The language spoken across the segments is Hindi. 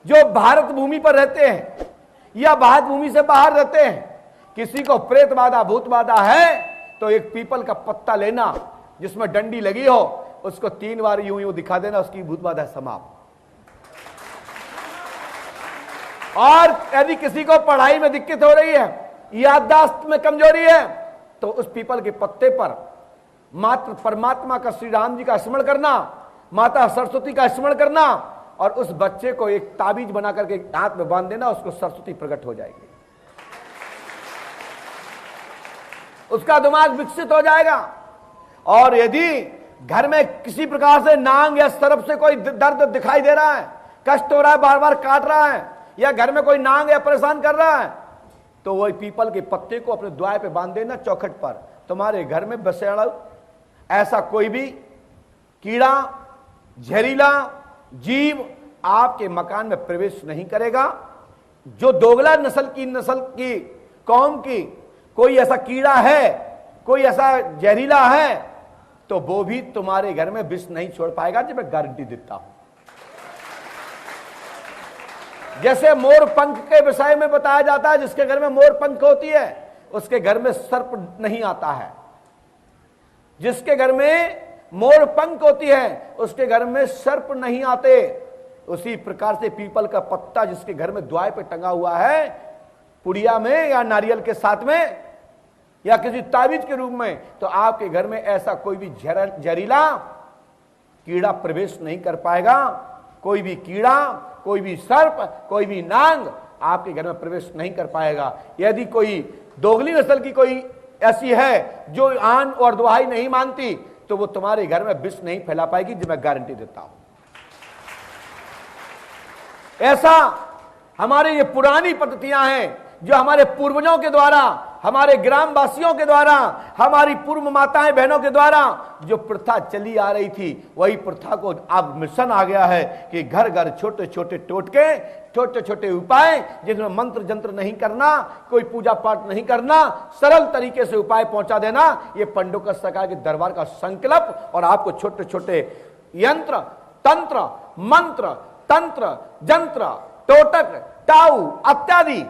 जो भारत भूमि पर रहते हैं या भारत भूमि से बाहर रहते हैं, किसी को प्रेत बाधा भूत बाधा है तो एक पीपल का पत्ता लेना जिसमें डंडी लगी हो, उसको 3 बार यूं यूं दिखा देना, उसकी भूत बाधा समाप्त। और यदि किसी को पढ़ाई में दिक्कत हो रही है, याददाश्त में कमजोरी है, तो उस पीपल के पत्ते पर मात्र परमात्मा का, श्री राम जी का स्मरण करना, माता सरस्वती का स्मरण करना और उस बच्चे को एक ताबीज बना करके हाथ में बांध देना, उसको सरस्वती प्रकट हो जाएगी, उसका दिमाग विकसित हो जाएगा। और यदि घर में किसी प्रकार से नांग या सरफ से कोई दर्द दिखाई दे रहा है, कष्ट हो रहा है, बार बार काट रहा है, या घर में कोई नांग या परेशान कर रहा है, तो वही पीपल के पत्ते को अपने द्वार पे बांध देना, चौखट पर। तुम्हारे घर में बसेड़ा ऐसा कोई भी कीड़ा, जहरीला जीव आपके मकान में प्रवेश नहीं करेगा। जो दोगला नस्ल की कौम की कोई ऐसा कीड़ा है, कोई ऐसा जहरीला है, तो वो भी तुम्हारे घर में विष नहीं छोड़ पाएगा, जो मैं गारंटी देता हूं। जैसे मोर पंख के विषय में बताया जाता है, जिसके घर में मोर पंख होती है उसके घर में सर्प नहीं आता है, जिसके घर में मोर पंख होती है उसके घर में सर्प नहीं आते। उसी प्रकार से पीपल का पत्ता जिसके घर में द्वार पे टंगा हुआ है, पुड़िया में या नारियल के साथ में या किसी ताबीज के रूप में, तो आपके घर में ऐसा कोई भी जहरीला कीड़ा प्रवेश नहीं कर पाएगा। कोई भी कीड़ा, कोई भी सर्प, कोई भी नांग आपके घर में प्रवेश नहीं कर पाएगा। यदि कोई दोगली नस्ल की कोई ऐसी है जो आन और दुहाई नहीं मानती, तो वो तुम्हारे घर में विष नहीं फैला पाएगी, जो मैं गारंटी देता हूं। ऐसा हमारे ये पुरानी पद्धतियां हैं जो हमारे पूर्वजों के द्वारा, हमारे ग्रामवासियों के द्वारा, हमारी पूर्व माताएं बहनों के द्वारा जो प्रथा चली आ रही थी, वही प्रथा को अब मिशन आ गया है कि घर घर छोटे छोटे टोटके, छोटे छोटे उपाय, जिसमें मंत्र जंत्र नहीं करना, कोई पूजा पाठ नहीं करना, सरल तरीके से उपाय पहुंचा देना, ये पंडों सरकार के दरबार का संकल्प। और आपको छोटे छोटे यंत्र, तंत्र, मंत्र, तंत्र, जंत्र, टोटक, टाऊ इत्यादि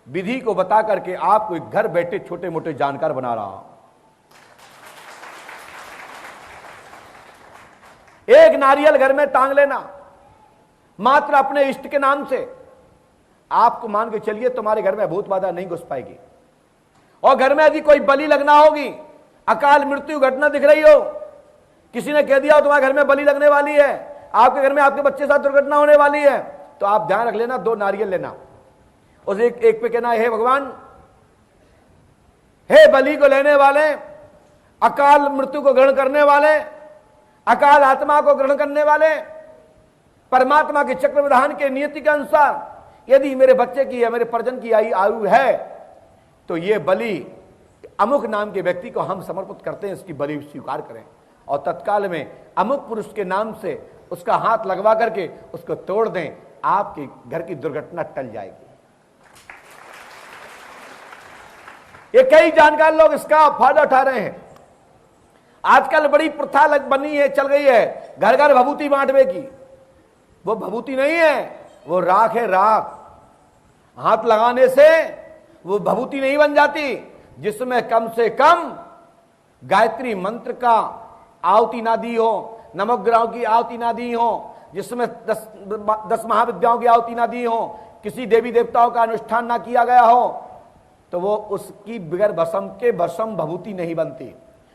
विधि को बता करके आपको घर बैठे छोटे मोटे जानकार बना रहा हूं। एक नारियल घर में टांग लेना मात्र अपने इष्ट के नाम से, आपको मान के चलिए तुम्हारे घर में भूत बाधा नहीं घुस पाएगी। और घर में यदि कोई बलि लगना होगी, अकाल मृत्यु घटना दिख रही हो, किसी ने कह दिया हो तुम्हारे घर में बलि लगने वाली है, आपके घर में आपके बच्चे साथ दुर्घटना होने वाली है, तो आप ध्यान रख लेना, 2 नारियल लेना, उस एक पे कहना, हे भगवान, हे बलि को लेने वाले, अकाल मृत्यु को ग्रहण करने वाले, अकाल आत्मा को ग्रहण करने वाले, परमात्मा के चक्र विधान के नियति के अनुसार यदि मेरे बच्चे की या मेरे परिजन की आयु है, तो ये बलि अमुक नाम के व्यक्ति को हम समर्पित करते हैं, इसकी बलि स्वीकार करें। और तत्काल में अमुक पुरुष के नाम से उसका हाथ लगवा करके उसको तोड़ दें, आपके घर की दुर्घटना टल जाएगी। ये कई जानकार लोग इसका फायदा उठा रहे हैं। आजकल बड़ी प्रथा बनी है, चल गई है, घर घर भभूति बांटने की। वो भभूति नहीं है, वो राख है, राख। हाथ लगाने से वो भभूति नहीं बन जाती, जिसमें कम से कम गायत्री मंत्र का आहुति ना दी हो, नवग्रहों की आहुति ना दी हो, जिसमें 10 महाविद्याओं की आहुति ना दी हो, किसी देवी देवताओं का अनुष्ठान ना किया गया हो, तो वो उसकी बगैर भस्म के भस्म भभूति नहीं बनती।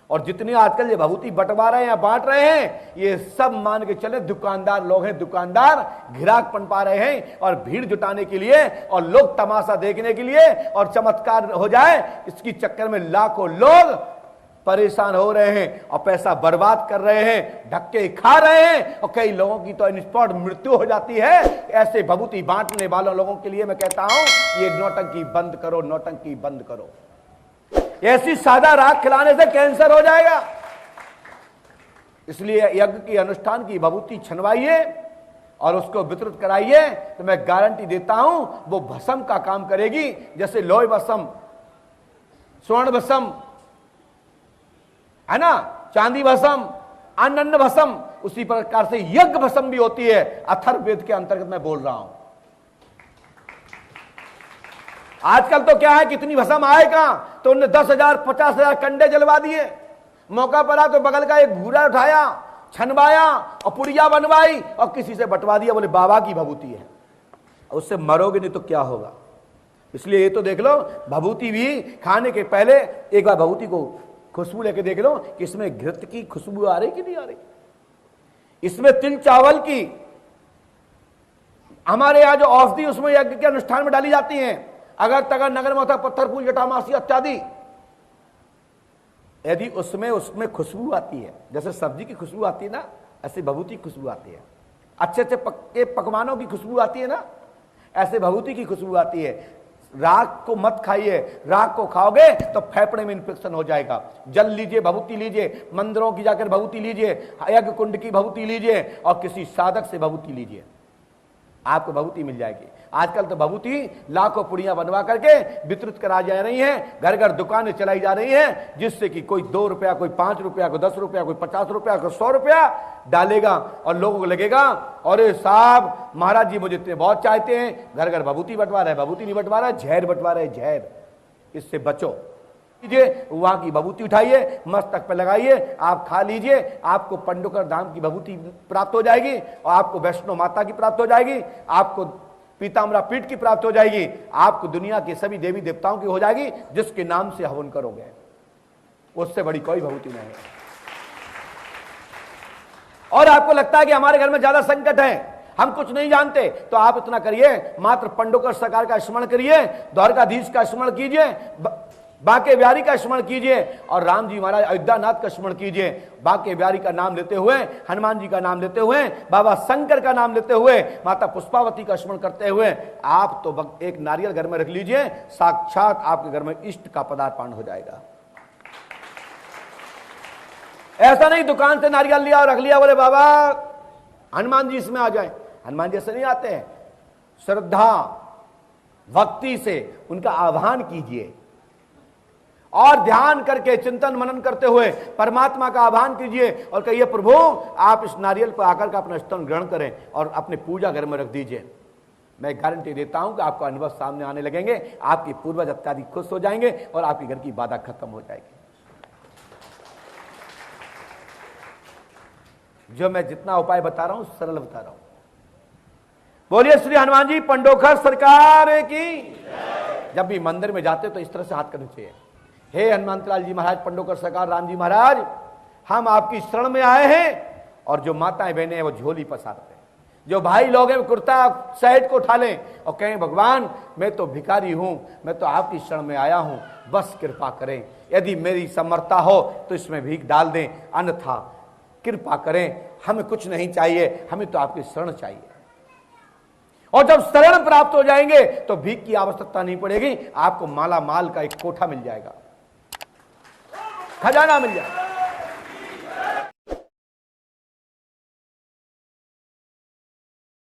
और जितने आजकल ये भभूति बंटवा रहे हैं, बांट रहे हैं, ये सब मान के चले दुकानदार लोग हैं। दुकानदार घिराक पनपा रहे हैं और भीड़ जुटाने के लिए और लोग तमाशा देखने के लिए और चमत्कार हो जाए, इसकी चक्कर में लाखों लोग परेशान हो रहे हैं और पैसा बर्बाद कर रहे हैं, धक्के खा रहे हैं, और कई लोगों की तो इंस्पॉट मृत्यु हो जाती है। ऐसे भभूति बांटने वालों लोगों के लिए मैं कहता हूं, ये नौटंकी बंद करो, नौटंकी बंद करो। ऐसी सादा राख खिलाने से कैंसर हो जाएगा। इसलिए यज्ञ की अनुष्ठान की भभूति छनवाइए और उसको वितरित कराइए, तो मैं गारंटी देता हूं वो भस्म का काम करेगी। जैसे लोहे भस्म, स्वर्ण भस्म है ना, चांदी भस्म अन्न भस्म, उसी प्रकार से यज्ञ भस्म भी होती है। अथर्ववेद के अंतर्गत मैं बोल रहा हूं। आजकल तो क्या है, कितनी भस्म आए कहां, तो उन्होंने 10,000 50,000 कंडे जलवा दिए। मौका पड़ा तो बगल का एक घूरा उठाया, छनवाया और पुड़िया बनवाई और किसी से बंटवा दिया, बोले बाबा की भभूति है। उससे मरोगे नहीं तो क्या होगा। इसलिए ये तो देख लो, भभूति भी खाने के पहले एक बार भभूति को खुशबू लेके देख लो कि इसमें घृत की खुशबू आ रही कि नहीं आ रही, इसमें तिल चावल की, हमारे यहां जो औषधि उसमें यज्ञ के अनुष्ठान में डाली जाती हैं, अगर तगर नगर मोथा पत्थर फूल जटामासी इत्यादि, यदि उसमें खुशबू आती है, जैसे सब्जी की खुशबू आती है ना, ऐसे भभूति की खुशबू आती है। अच्छे अच्छे पक्के पकवानों की खुशबू आती है ना, ऐसे भभूति की खुशबू आती है। राख को मत खाइए, राख को खाओगे तो फेफड़े में इंफेक्शन हो जाएगा। जल लीजिए, भभूति लीजिए, मंदिरों की जाकर भभूति लीजिए, यज्ञ कुंड की भभूति लीजिए और किसी साधक से भभूति लीजिए, आपको भभूति मिल जाएगी। आजकल तो भभूति लाखों पुड़ियां बनवा करके वितरित करा जा रही हैं, घर घर दुकानें चलाई जा रही हैं, जिससे कि कोई 2 रुपया, कोई 5 रुपया, कोई 10 रुपया, कोई 50 रुपया, कोई 100 रुपया डालेगा और लोगों को लगेगा अरे साहब महाराज जी मुझे इतने बहुत चाहते हैं, घर घर भभूति बंटवा रहे, भभूति नहीं बंटवा रहे, जहर बंटवा रहे, जहर। इससे बचो। लीजिए, वहां की भभूति उठाइए, मस्तक पे लगाइए, आप खा लीजिए, आपको पंडुकर धाम की भभूति प्राप्त हो जाएगी और आपको वैष्णो माता की प्राप्त हो जाएगी, आपको पीताम्बरा पीठ की प्राप्त हो जाएगी, आपको दुनिया के सभी देवी देवताओं की हो जाएगी, जिसके नाम से हवन करोगे। उससे बड़ी कोई भभूति नहीं है। और आपको लगता है कि हमारे घर में ज्यादा संकट है, हम कुछ नहीं जानते, तो आप इतना करिए, मात्र पंडुकर सरकार का स्मरण करिए, द्वारकाधीश का स्मरण कीजिए, बांके बिहारी का स्मरण कीजिए और राम जी महाराज अयोध्यानाथ का स्मरण कीजिए। बांके बिहारी का नाम लेते हुए, हनुमान जी का नाम लेते हुए, बाबा शंकर का नाम लेते हुए, माता पुष्पावती का स्मरण करते हुए आप तो एक नारियल घर में रख लीजिए, साक्षात आपके घर में इष्ट का पदार्पण हो जाएगा। ऐसा नहीं दुकान से नारियल लिया और रख लिया, बोले बाबा हनुमान जी इसमें आ जाए। हनुमान जी ऐसे नहीं आते हैं। श्रद्धा भक्ति से उनका आह्वान कीजिए और ध्यान करके चिंतन मनन करते हुए परमात्मा का आह्वान कीजिए और कहिए प्रभु आप इस नारियल पर आकर का अपना स्तन ग्रहण करें और अपने पूजा घर में रख दीजिए। मैं गारंटी देता हूं कि आपको अनुभव सामने आने लगेंगे, आपकी पूर्वज अत्याधिक खुश हो जाएंगे और आपके घर की बाधा खत्म हो जाएगी। जो मैं जितना उपाय बता रहा हूं सरल बता रहा हूं। बोलिए श्री हनुमान जी पंडोखर सरकार की। जब भी मंदिर में जाते तो इस तरह से हाथ करने चाहिए, हे हनुमंतलाल जी महाराज, पंडोकर सरकार, राम जी महाराज, हम आपकी शरण में आए हैं। और जो माताएं बहनें हैं वो झोली पसारते हैं, जो भाई लोग हैं कुर्ता शर्ट को उठा लें और कहें भगवान मैं तो भिखारी हूं, मैं तो आपकी शरण में आया हूं, बस कृपा करें, यदि मेरी समर्था हो तो इसमें भीख डाल दें, अन्यथा कृपा करें, हमें कुछ नहीं चाहिए, हमें तो आपकी शरण चाहिए। और जब शरण प्राप्त हो जाएंगे तो भीख की आवश्यकता नहीं पड़ेगी, आपको माला माल का एक कोठा मिल जाएगा, खजाना मिल जाएगा।